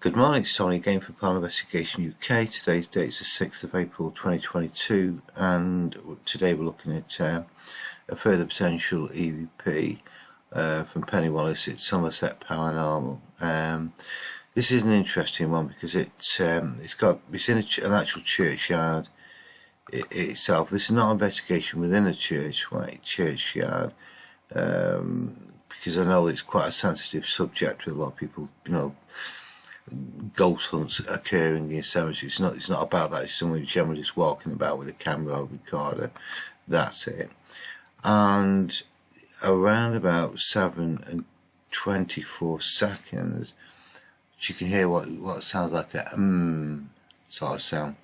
Good morning, it's Tony again from Paranormal Investigation UK. Today's date is the 6th of April 2022, and today we're looking at a further potential EVP from Penni Wallace at Somerset Paranormal. This is an interesting one because it's in an actual churchyard itself. This is not an investigation within a churchyard, because I know it's quite a sensitive subject with a lot of people, ghost hunts occurring in cemeteries. It's not about that. It's someone generally just walking about with a camera or recorder. That's it. And around about 7:24, you can hear what sounds like a sort of sound.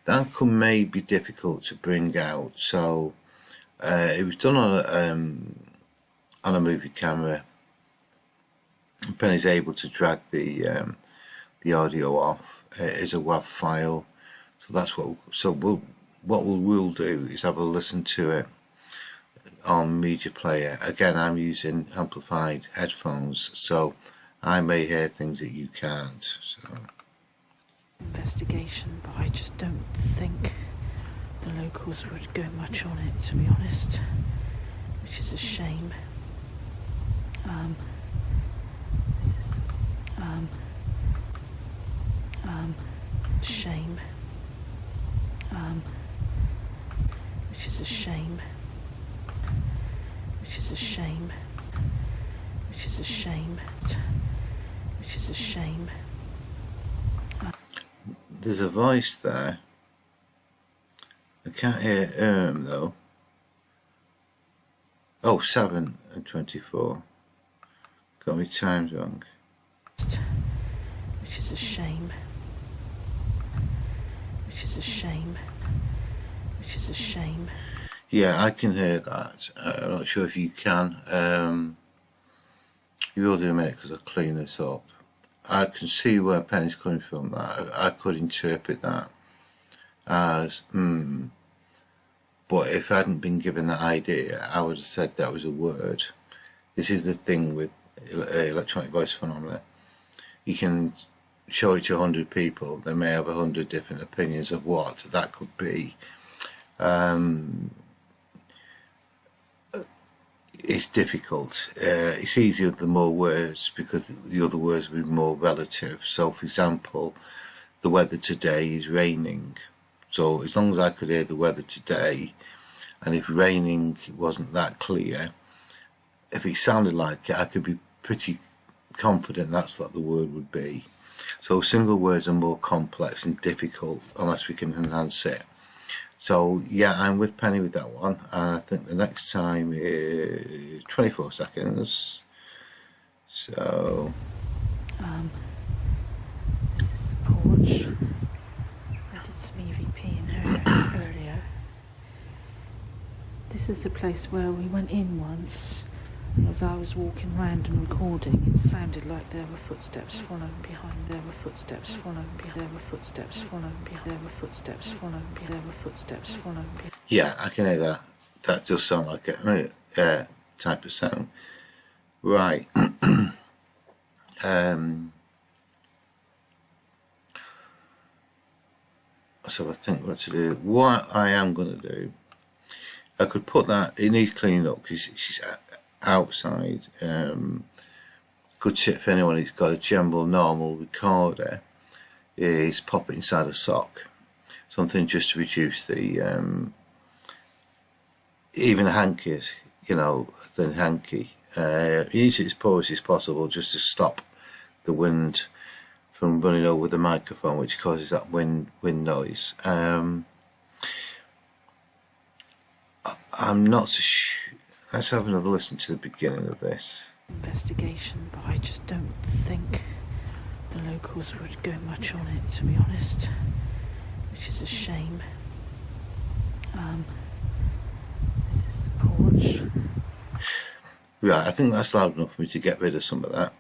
That may be difficult to bring out. So it was done on a movie camera. Penny's able to drag the audio off as a WAV file, so that's what we'll do is have a listen to it on media player. Again, I'm using amplified headphones, so I may hear things that you can't. So investigation, but I just don't think the locals would go much on it, to be honest, which is a shame. Shame. Which is a shame. Which is a shame. Which is a shame. Which is a shame. There's a voice there. I can't hear though. Oh, 7:24. Got me times wrong. Which is a shame. Which is a shame. Which is a shame. Yeah, I can hear that. I'm not sure if you can. You will do a minute because I'll clean this up. I can see where Penny's coming from. That I could interpret that as but if I hadn't been given that idea, I would have said that was a word. This is the thing with electronic voice phenomena. You can show it to 100 people, they may have 100 different opinions of what that could be. It's difficult. It's easier with the more words because the other words will be more relative. So for example, the weather today is raining. So as long as I could hear the weather today, and if raining wasn't that clear, if it sounded like it, I could be pretty confident that's what the word would be. So single words are more complex and difficult unless we can enhance it. So yeah, I'm with Penny with that one, and I think the next time is 24 seconds. So This is the porch. I did some EVP in here earlier. This is the place where we went in once. As I was walking round and recording, it sounded like there were footsteps following behind. There were footsteps following behind. There were footsteps following behind. There were footsteps following behind. There were footsteps following behind. yeah, I can hear that. That does sound like a type of sound. Right. So I think what to do. What I am going to do, I could put that. It needs cleaning up because she's outside. Good tip for anyone who's got a general normal recorder is pop it inside a sock, something just to reduce the even hankies, a thin hanky. Use it as porous as possible just to stop the wind from running over the microphone, which causes that wind noise. I'm not so sure. Let's have another listen to the beginning of this. Investigation, but I just don't think the locals would go much on it, to be honest, which is a shame. This is the porch. Right, I think that's loud enough for me to get rid of some of that.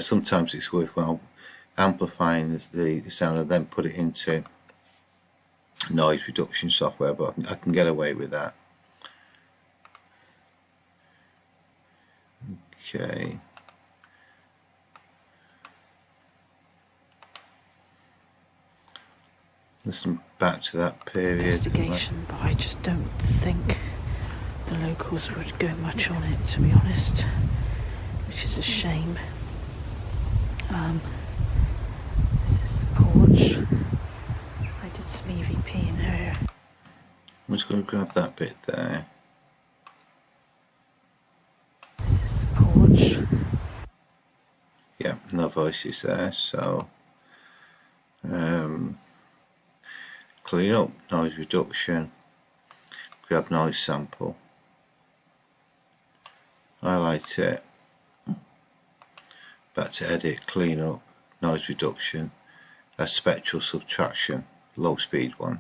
Sometimes it's worthwhile amplifying the sound and then put it into noise reduction software, but I can get away with that. Okay. Listen back to that period. Investigation, but I just don't think the locals would go much on it, to be honest, which is a shame. This is the porch. I did some EVP in here. I'm just going to grab that bit there. This is the porch. Yeah, no voices there, so clean up, noise reduction, grab noise sample, highlight it, back to edit, clean up, noise reduction, a spectral subtraction, low speed one.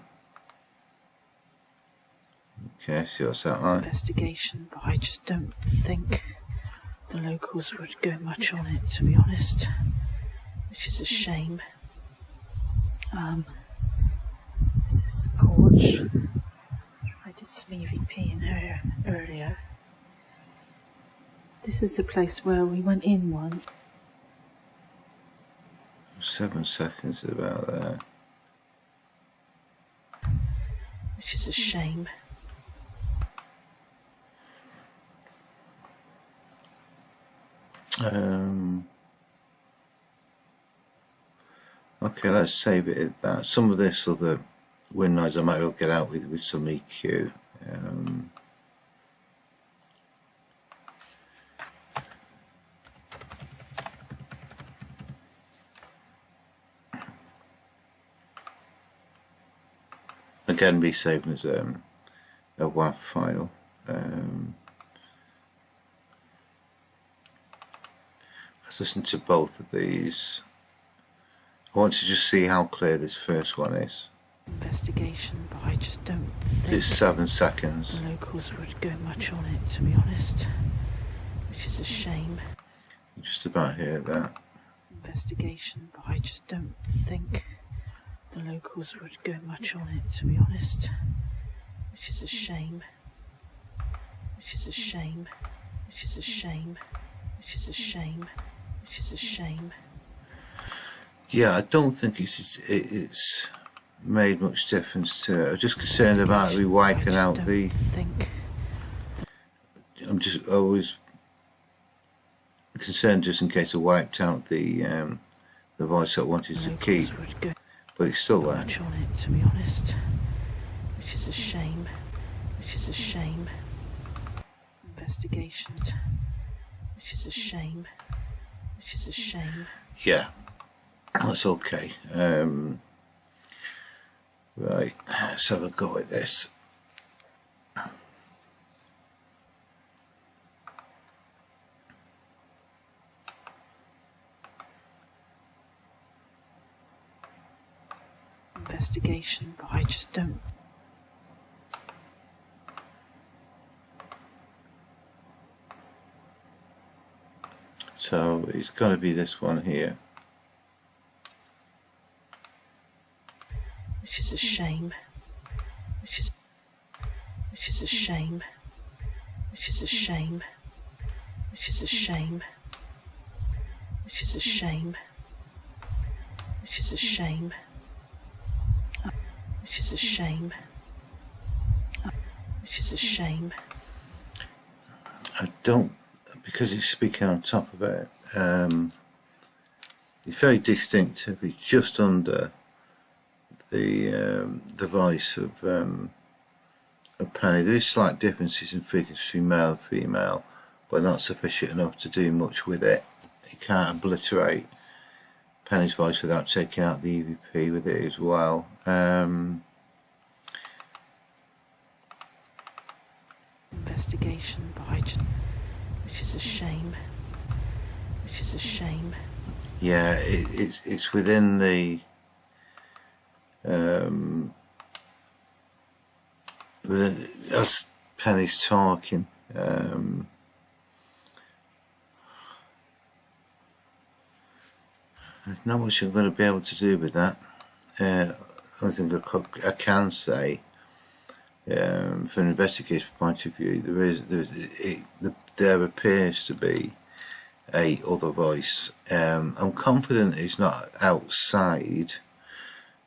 Okay, see what's that like? Investigation, but I just don't think the locals would go much on it, to be honest, which is a shame. This is the porch. I did some EVP in here earlier. This is the place where we went in once. 7 seconds about there. Which is a shame. Okay, let's save it at that. Some of this other wind noise I might well get out with some EQ. Again, be saved as a WAV file. Let's listen to both of these. I want to just see how clear this first one is. Investigation, but I just don't think It's 7 seconds. the locals would go much on it, to be honest, which is a shame. Just about hear that. Investigation, but I just don't think the locals would go much on it, to be honest, which is a shame. Which is a shame. Which is a shame. Which is a shame. Which is a shame. Yeah, I don't think it's made much difference to it. I'm just concerned about me wiping out the. I'm just always concerned just in case I wiped out the voice I wanted to keep, but it's still there. Much on it, to be honest, which is a shame. Which is a shame. Investigation, which is a shame. Which is a shame. Yeah. That's okay. Right, let's have a go at this. Investigation, but I just don't. So it's got to be this one here. Which is a shame. Which is a shame. Which is a shame. Which is a shame. Which is a shame. Which is a shame. Which is a shame. Which is a shame. I don't, because it's speaking on top of it. It's very distinctive. It's just under the voice of Penni. There is slight differences in frequency between male and female, but not sufficient enough to do much with it. You can't obliterate Penni's voice without taking out the EVP with it as well. Investigation, but I just, which is a shame. Which is a shame. Yeah, it's within the as Penni's talking. There's not much I'm going to be able to do with that. Only thing I can say, from an investigative point of view, there appears to be a other voice. I'm confident it's not outside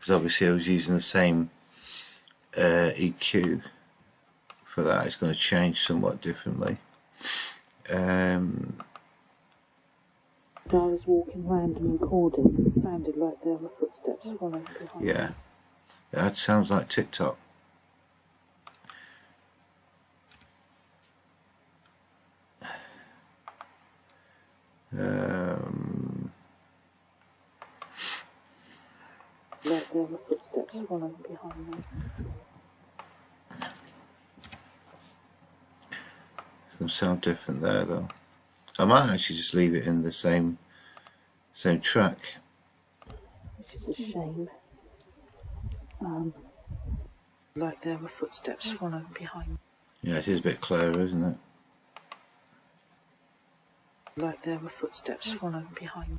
because obviously I was using the same EQ for that. It's going to change somewhat differently. I was walking round and recording. It sounded like there were footsteps following behind. Yeah, that sounds like TikTok. Like there were footsteps following behind me. It's going to sound different there though. I might actually just leave it in the same track. Which is a shame. Like there were footsteps following behind me. Yeah, it is a bit clearer, isn't it? Like there were footsteps following behind me.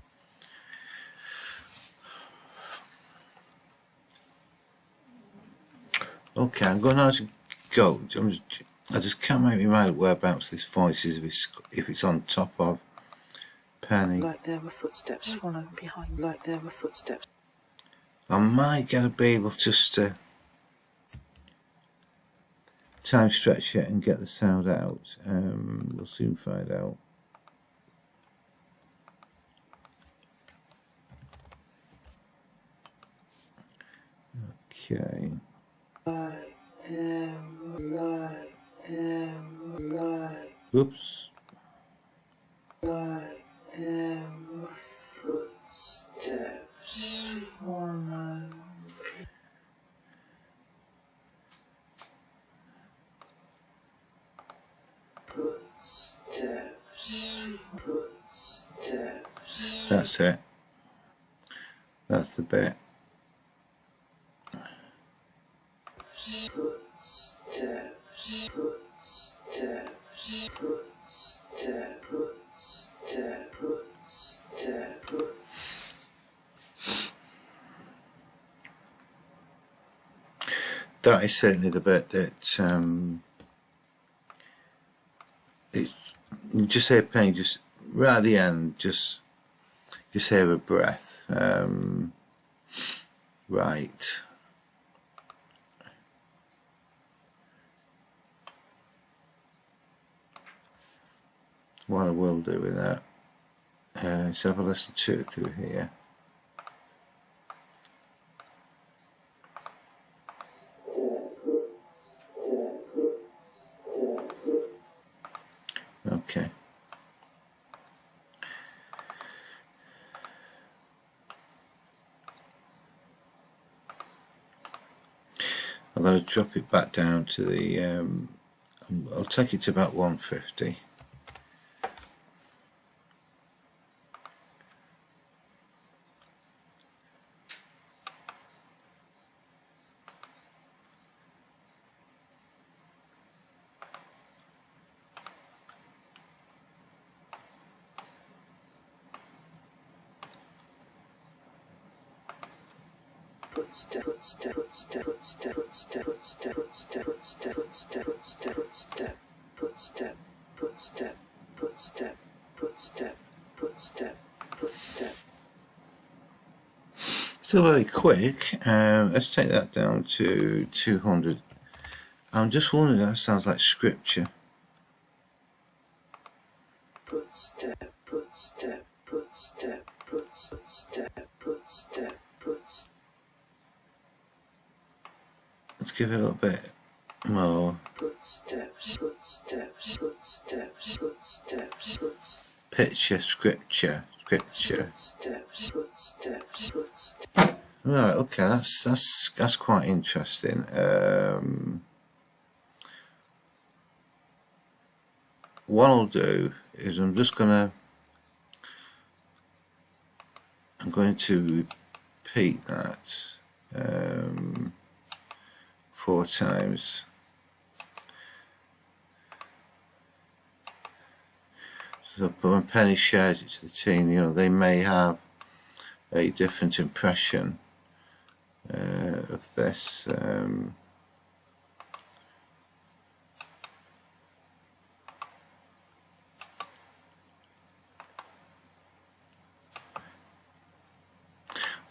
Okay, I'm going to have to go. I just can't make my mind up whereabouts this voice is, if it's on top of Penni. Like there were footsteps following behind. Like there were footsteps. I might get to be able just to time stretch it and get the sound out. We'll soon find out. Okay. Oops. Like there were footsteps following. Footsteps. That's it. That's the bit. That is certainly the bit that you just hear Penni just right at the end, just hear a breath. Right. What I will do with that, let's have a listen to it through here. Okay. I'm going to drop it back down to the, I'll take it to about 150. Still very quick. Let's take that down to 200. I'm just wondering, that sounds like scripture. Footstep. Let's give it a little bit more. Picture, scripture. Right, okay, that's quite interesting. What I'll do is I'm going to repeat that 4 times. So, but when Penni shares it to the team, they may have a different impression of this.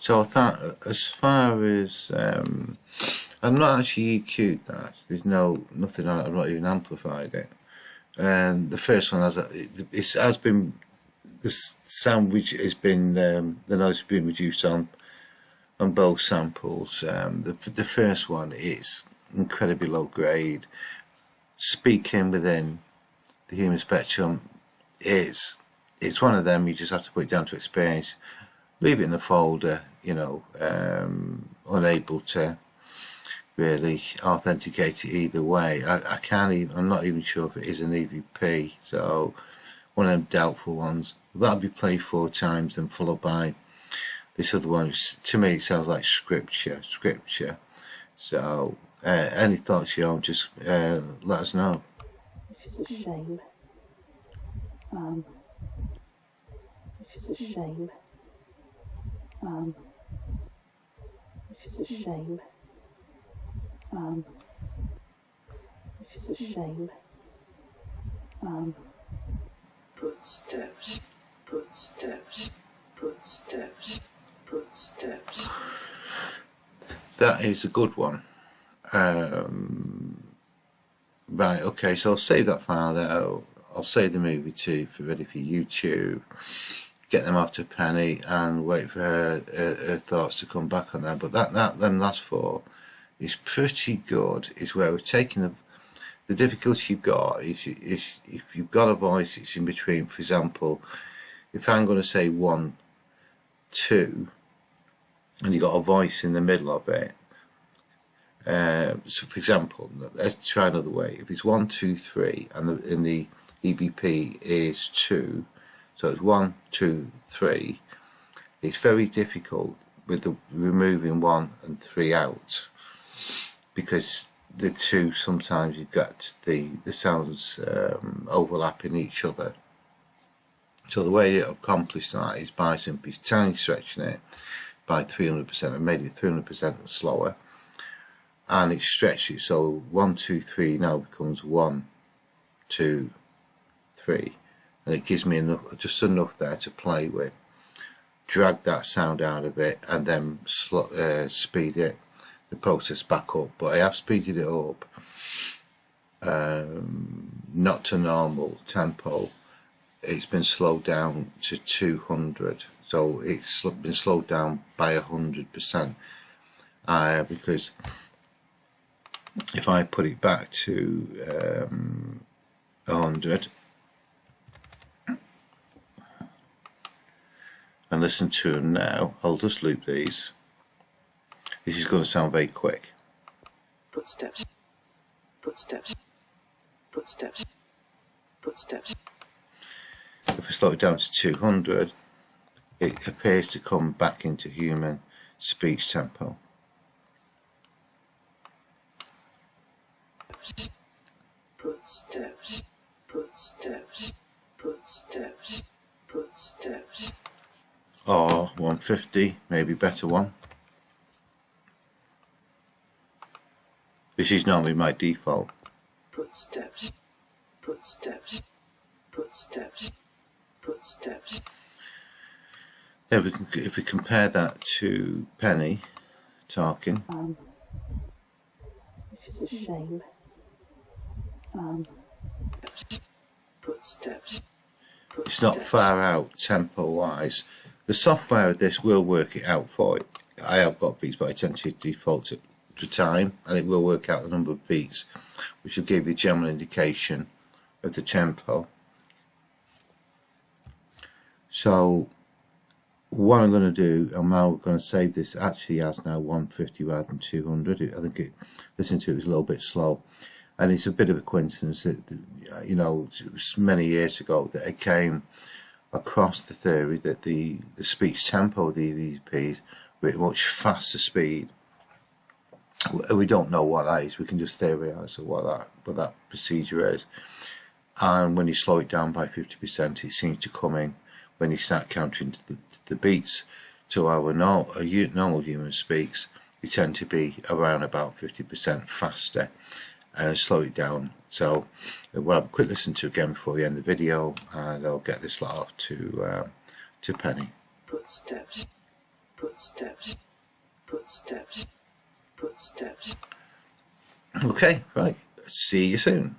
So I thought, as far as I'm not actually EQ'd that. There's nothing on it. I've not even amplified it. And the first one has been the sound which has been the noise has been reduced on both samples. The first one is incredibly low grade. Speaking within the human spectrum it's one of them you just have to put it down to experience. Leave it in the folder, unable to really authenticate it either way. I can't even, I'm not even sure if it is an EVP, so one of them doubtful ones. That'll be played 4 times and followed by this other one, which to me it sounds like scripture. So any thoughts you own, just let us know. Which is a shame. Which is a shame. Which is a shame. Which is a shame. Footsteps, footsteps, footsteps, footsteps. That is a good one. Right, okay, so I'll save that file out. I'll save the movie too for ready for YouTube. Get them off to Penny and wait for her thoughts to come back on that. But them last 4 is pretty good. Is where we're taking the difficulty you've got is if you've got a voice, it's in between. For example, if I'm going to say 1, 2, and you've got a voice in the middle of it. So for example, let's try another way. If it's 1, 2, 3, and the EVP is 2, so it's 1, 2, 3. It's very difficult with the removing 1 and 3 out, because the 2 sometimes you've got the sounds overlapping each other. So the way to accomplish that is by simply tiny stretching it by 300%. I've made it 300% slower, and it stretches. So 1, 2, 3 now becomes 1, 2, 3, and it gives me just enough there to play with. Drag that sound out of it, and then speed the process back up. But I have speeded it up, not to normal tempo. It's been slowed down to 200, so it's been slowed down by 100%. Because if I put it back to 100 and listen to them now, I'll just loop these. This is going to sound very quick. Footsteps, footsteps, footsteps, footsteps. If I slow it down to 200, it appears to come back into human speech tempo. Footsteps, footsteps, footsteps, footsteps. Or 150, maybe better one. This is normally my default. Footsteps, footsteps, footsteps, footsteps. Then if we compare that to Penny talking, Which is a shame. Footsteps, footsteps. it's not far out tempo wise. The software of this will work it out for you. I have got beats, but I tend to default to time, and it will work out the number of beats, which will give you a general indication of the tempo. So what I'm going to do, I'm now going to save this actually as now 150 rather than 200. I think listening to it was a little bit slow, and it's a bit of a coincidence that it was many years ago that I came across the theory that the speech tempo of the EVPs were at a much faster speed. We don't know what that is. We can just theorise what that procedure is. And when you slow it down by 50%, it seems to come in when you start counting the beats to our normal human speaks. They tend to be around about 50% faster, and slow it down. So we'll have a quick listen to again before we end the video, and I'll get this lot off to Penny. Footsteps, footsteps, footsteps, footsteps. Okay, right. See you soon.